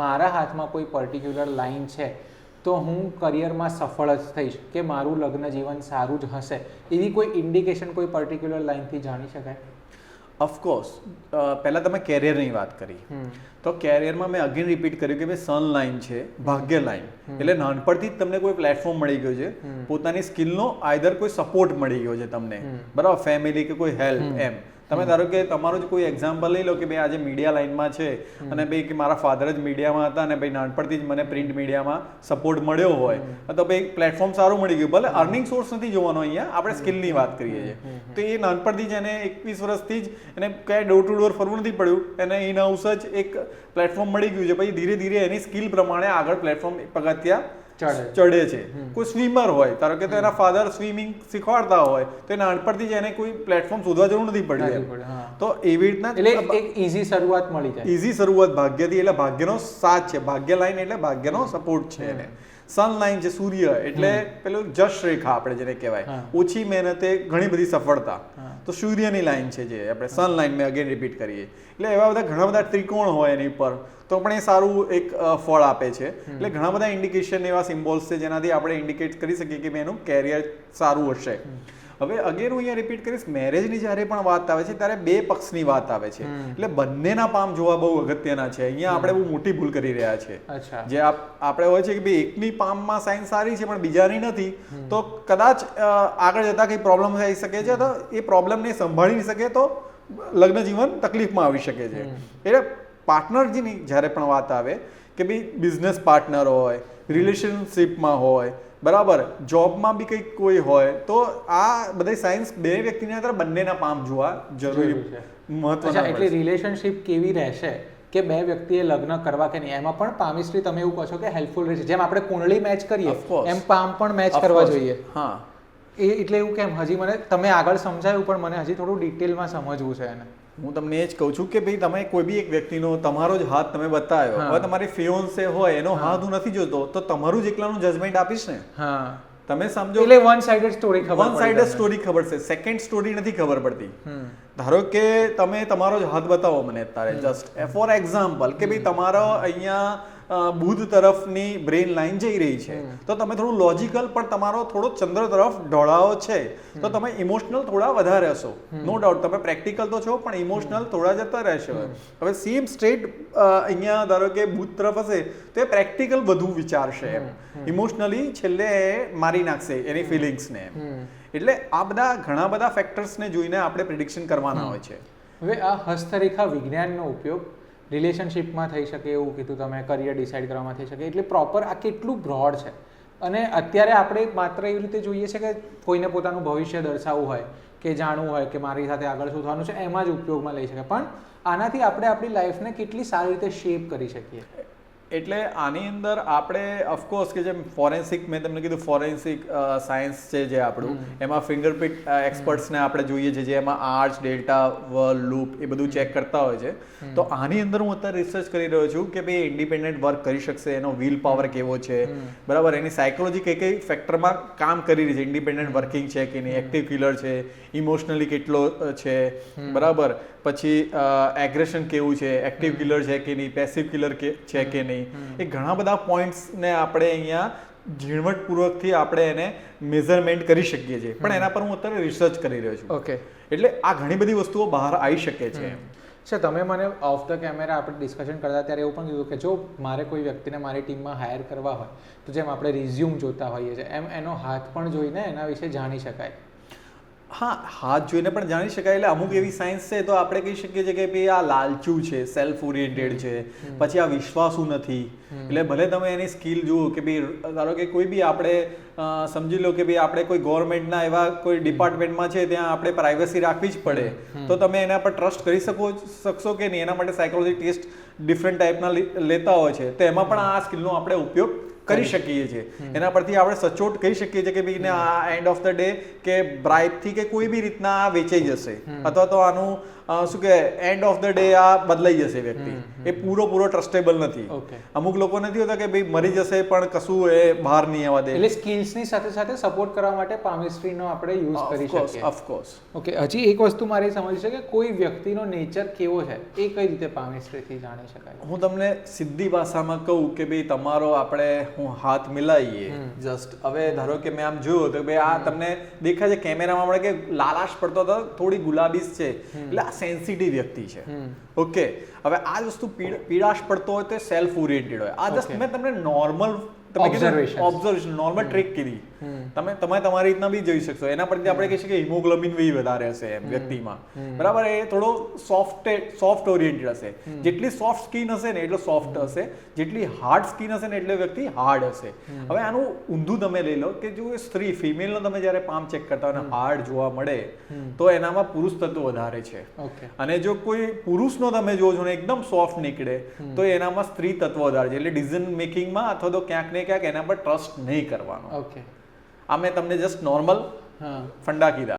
મારા હાથમાં કોઈ પર્ટિક્યુલર લાઇન છે તો હું કરિયરમાં સફળ જ થઈશ કે મારું લગ્ન જીવન સારું જ હશે, એવી કોઈ ઇન્ડિકેશન કોઈ પર્ટિક્યુલર લાઇનથી જાણી શકાય? ઓફકોર્સ પહેલાં તમે કેરિયરની વાત કરી, તો કેરિયરમાં મેં અગેન રિપીટ કર્યું કે ભાઈ સન લાઇન છે, ભાગ્ય લાઇન, એટલે નાનપણથી જ તમને કોઈ પ્લેટફોર્મ મળી ગયો છે, પોતાની સ્કિલનો આઈધર કોઈ સપોર્ટ મળી ગયો છે તમને, બરાબર, ફેમિલી કે કોઈ હેલ્પ, એમ તમે ધારો કે તમારો જ કોઈ એક્ઝામ્પલ લઈ લો કે ભાઈ આજે મીડિયા લાઇનમાં છે અને ભાઈ કે મારા ફાધર જ મીડિયામાં હતા અને ભાઈ નાનપણથી જ મને પ્રિન્ટ મીડિયામાં સપોર્ટ મળ્યો હોય, તો ભાઈ પ્લેટફોર્મ સારું મળી ગયું, ભલે અર્નિંગ સોર્સ નથી જોવાનો, અહીંયા આપણે સ્કિલની વાત કરીએ છીએ, તો એ નાનપણથી જ એને 21 વર્ષથી જ એને ક્યાંય ડોર ટુ ડોર ફરવું નથી પડ્યું, એને ઇન હાઉસ જ એક પ્લેટફોર્મ મળી ગયું છે, પછી ધીરે ધીરે એની સ્કિલ પ્રમાણે આગળ પ્લેટફોર્મ પગથિયા ચડે છે. કોઈ સ્વિમર હોય, ધારો કે તો એના ફાધર સ્વિમિંગ શીખવાડતા હોય તો એ નાનપણથી જ એને કોઈ પ્લેટફોર્મ શોધવા જરૂર નથી પડ્યું, તો એવી રીતના એટલે એક ઈઝી શરૂઆત મળી જાય, ઈઝી શરૂઆત ભાગ્યથી, એટલે ભાગ્યનો સાથ છે, ભાગ્ય લાઈન એટલે ભાગ્યનો સપોર્ટ છે. એને સન લાઈન છે, સૂર્ય એટલે પેલું જશ રેખા આપણે જેને કહેવાય, ઓછી મહેનતે ઘણી બધી સફળતા, તો સૂર્યની લાઈન છે જે આપણે સન લાઈન મેં અગેન રિપીટ કરીએ, એટલે એવા બધા ઘણા બધા ત્રિકોણ હોય એની પર, તો પણ એ સારું એક ફળ આપે છે. એટલે ઘણા બધા ઇન્ડિકેશન એવા સિમ્બોલ્સ છે જેનાથી આપણે ઇન્ડિકેટ કરી શકીએ કે એનું કેરિયર સારું હશે. હવે અગેન હું અહીંયા રિપીટ કરીશ, મેરેજની જ્યારે પણ વાત આવે છે ત્યારે બે પક્ષની વાત આવે છે, એટલે બંનેના પામ જોવા બહુ અગત્યના છે. અહીંયા આપણે બહુ મોટી ભૂલ કરી રહ્યા છે, જે આપણે હોય છે કે ભાઈ એકની પામમાં સાઇન સારી છે પણ બીજાની નથી, તો કદાચ આગળ જતા કંઈ પ્રોબ્લેમ થઈ શકે છે, તો એ પ્રોબ્લેમને સંભાળી નહીં શકે તો લગ્ન જીવન તકલીફમાં આવી શકે છે. એટલે પાર્ટનરની જ્યારે પણ વાત આવે કે ભાઈ બિઝનેસ પાર્ટનર હોય, રિલેશનશિપમાં હોય, બરાબર, જોબમાં બી કંઈક કોઈ હોય, તો આ બધા સાયન્સ બે વ્યક્તિના અંદર બંનેના પામ જોવા જરૂરી છે, મહત્વના. એટલે રિલેશનશિપ કેવી રહેશે કે બે વ્યક્તિએ લગ્ન કરવા કે નહીં, એમાં પણ પામિસ્ટ્રી તમે એવું કહો છો કે હેલ્પફુલ રહેશે, જેમ આપણે કુંડળી મેચ કરીએ એમ પામ પણ મેચ કરવા જોઈએ. હા, એટલે એવું કેમ? હજી મને તમે આગળ સમજાયું પણ મને હજી થોડું ડિટેલમાં સમજવું છે એને. હું તમને એ જ કહું છું કે ભાઈ તમે કોઈ બી એક વ્યક્તિનો તમારો જ હાથ તમે બતાવ્યો, હવે તમારી ફિયોન્સે હોય એનો હાથ હું નથી જોતો તો તમારું જ એકલાનું જજમેન્ટ આપીશ ને. હા, તમે સમજો, એટલે વન સાઇડેડ સ્ટોરી ખબર છે, સેકન્ડ સ્ટોરી નથી ખબર પડતી. ધારો કે તમે તમારો જ હાથ બતાવો મને અત્યારે, જસ્ટ ફોર એક્ઝામ્પલ કે ભાઈ તમારો અહીંયા બુધ તરફની બ્રેન લાઈન જઈ રહી છે, તો તમે થોડું લોજિકલ પણ તમારો થોડો ચંદ્ર તરફ ઢોળાવો છે, તો તમે ઇમોશનલ થોડા વધારે હશો, નો ડાઉટ. તમે પ્રેક્ટિકલ તો છો પણ ઇમોશનલ થોડા જતા રહેશો. હવે સેમ સ્ટ્રેટ અહીંયા ધારો કે બુધ તરફ હશે તો એ પ્રેક્ટિકલ વધુ વિચારશે, ઇમોશનલી છેલ્લે મારી નાખશે એની ફિલિંગ્સને. એટલે આ બધા ઘણા બધા ફેક્ટર્સને જોઈને આપણે પ્રિડિક્શન કરવાના હોય છે. હવે આ હસ્તરેખા વિજ્ઞાનનો ઉપયોગ રિલેશનશિપમાં થઈ શકે એવું કીધું તમે, કરિયર ડિસાઇડ કરવામાં થઈ શકે, એટલે પ્રોપર આ કેટલું બ્રોડ છે. અને અત્યારે આપણે માત્ર એવી રીતે જોઈએ છે કે કોઈને પોતાનું ભવિષ્ય દર્શાવવું હોય કે જાણવું હોય કે મારી સાથે આગળ શું થવાનું છે, એમાં જ ઉપયોગમાં લઈ શકે, પણ આનાથી આપણે આપણી લાઈફને કેટલી સારી રીતે શેપ કરી શકીએ. એટલે આની અંદર આપણે ઓફકોર્સ કે જેમ ફોરેન્સિક, મેં તમને કીધું ફોરેન્સિક સાયન્સ છે જે આપણું, એમાં ફિંગરપ્રિન્ટ એક્સપર્ટ્સને આપણે જોઈએ છે, જે એમાં આર્ચ, ડેલ્ટા, વર્લ, લૂપ એ બધું ચેક કરતા હોય છે. તો આની અંદર હું અત્યારે રિસર્ચ કરી રહ્યો છું કે ભાઈ ઇન્ડિપેન્ડન્ટ વર્ક કરી શકશે, એનો વિલ પાવર કેવો છે, બરાબર, એની સાયકોલોજી કઈ કઈ ફેક્ટરમાં કામ કરી રહી છે, ઇન્ડિપેન્ડન્ટ વર્કિંગ છે કે નહીં, એક્ટિવ કિલર છે, ઇમોશનલી કેટલો છે, બરાબર, પછી એગ્રેશન કેવું છે, એક્ટિવ કિલર છે કે નહીં, પેસિવ કિલર છે કે નહીં, એ ઘણા બધા પોઈન્ટ્સને આપણે અહીંયા ઝીણવટપૂર્વકથી આપણે એને મેઝરમેન્ટ કરી શકીએ છીએ, પણ એના પર હું અત્યારે રિસર્ચ કરી રહ્યો છું. ઓકે, એટલે આ ઘણી બધી વસ્તુઓ બહાર આવી શકે છે. તમે મને ઓફ ધ કેમેરા આપણે ડિસ્કશન કરતા ત્યારે એવું પણ કીધું કે જો મારે કોઈ વ્યક્તિને મારી ટીમમાં હાયર કરવા હોય તો જેમ આપણે રિઝ્યુમ જોતા હોઈએ છીએ એમ એનો હાથ પણ જોઈને એના વિશે જાણી શકાય. હા, હાથ જોઈને પણ જાણી શકાય. એટલે અમુક એવી સાયન્સ છે તો આપણે કહી શકીએ છીએ કે ભાઈ આ લાલચુ છે, સેલ્ફ ઓરિએન્ટેડ છે, પછી આ વિશ્વાસુ નથી. એટલે ભલે તમે એની સ્કિલ જુઓ કે ભાઈ ધારો કે કોઈ બી આપણે સમજી લો કે ભાઈ આપણે કોઈ ગવર્મેન્ટના એવા કોઈ ડિપાર્ટમેન્ટમાં છે ત્યાં આપણે પ્રાઇવસી રાખવી જ પડે, તો તમે એના પર ટ્રસ્ટ કરી શકશો કે નહીં, એના માટે સાયકોલોજી ટેસ્ટ ડિફરન્ટ ટાઈપના લેતા હોય છે, તો એમાં પણ આ સ્કિલનો આપણે ઉપયોગ કરી શકીએ છીએ. એના પરથી આપણે સચોટ કહી શકીએ છીએ કે ભાઈ આ એન્ડ ઓફ ધ ડે કે બ્રાઇબથી કે કોઈ બી રીતના આ વેચાઈ જશે, અથવા તો આનું શું કે એન્ડ ઓફ ધ ડે આ બદલાઈ જશે વ્યક્તિ, એ પૂરો ટ્રસ્ટેબલ નથી. Okay. અમુક લોકો નથી હોતા કે ભાઈ મરી જશે પણ કશું એ બહાર નહીં આવવા દે. એટલે સ્કિલ્સની સાથે સાથે સપોર્ટ કરવા માટે પામેસ્ટ્રીનો આપણે યુઝ કરી શકીએ. ઓફકોર્સ. ઓકે, હજી એક વસ્તુ મારે સમજવી છે કે કોઈ વ્યક્તિનો નેચર કેવો છે એ કઈ રીતે પામેસ્ટ્રીથી જાણી શકાય? હું તમને સીધી ભાષામાં કહું કે ભાઈ તમારો આપણે હાથ મિલાવીએ જસ્ટ, હવે ધારો કે મેં આમ જોયું તો ભાઈ આ તમને દેખાય છે કેમેરામાં આપણે કે લાલાશ પડતો હતો, થોડી ગુલાબીસ છે, એટલે આ સેન્સિટિવ વ્યક્તિ છે. ઓકે, હવે આ વસ્તુ પીડાશ પડતો હોય તો સેલ્ફ ઓરિએન્ટેડ હોય. આ જસ્ટ મેં તમને નોર્મલ ઓબ્ઝર્વેશન નોર્મલ ટ્રીક કીધી. તમે તમારી રીતના બી જોઈ શકશો. એના પરથી આપણે કહીએ કે હિમોગ્લોબિન બી વધારે હશે એમ વ્યક્તિમાં, બરાબર. એ થોડો સોફ્ટ ઓરિએન્ટેડ હશે. જેટલી સોફ્ટ સ્કિન હશે ને એટલો સોફ્ટ હશે, જેટલી હાર્ડ સ્કિન હશે ને એટલે વ્યક્તિ હાર્ડ હશે. હવે આનું ઊંધું તમે લઈ લો કે જો સ્ત્રી ફિમેલનો તમે જ્યારે પામ ચેક કરતા હોય અને હાર્ડ જોવા મળે તો એનામાં પુરુષ તત્વ વધારે છે. અને જો કોઈ પુરુષનો તમે જોવો છો ને એકદમ સોફ્ટ નીકળે તો એનામાં સ્ત્રી તત્વ વધારે છે. એટલે ડિસિઝન મેકિંગમાં અથવા તો ક્યાંક ને ક્યાંક એના પર ટ્રસ્ટ નહીં કરવાનો. ઓકે, આ મેં તમને જસ્ટ નોર્મલ ફંડા કીધા.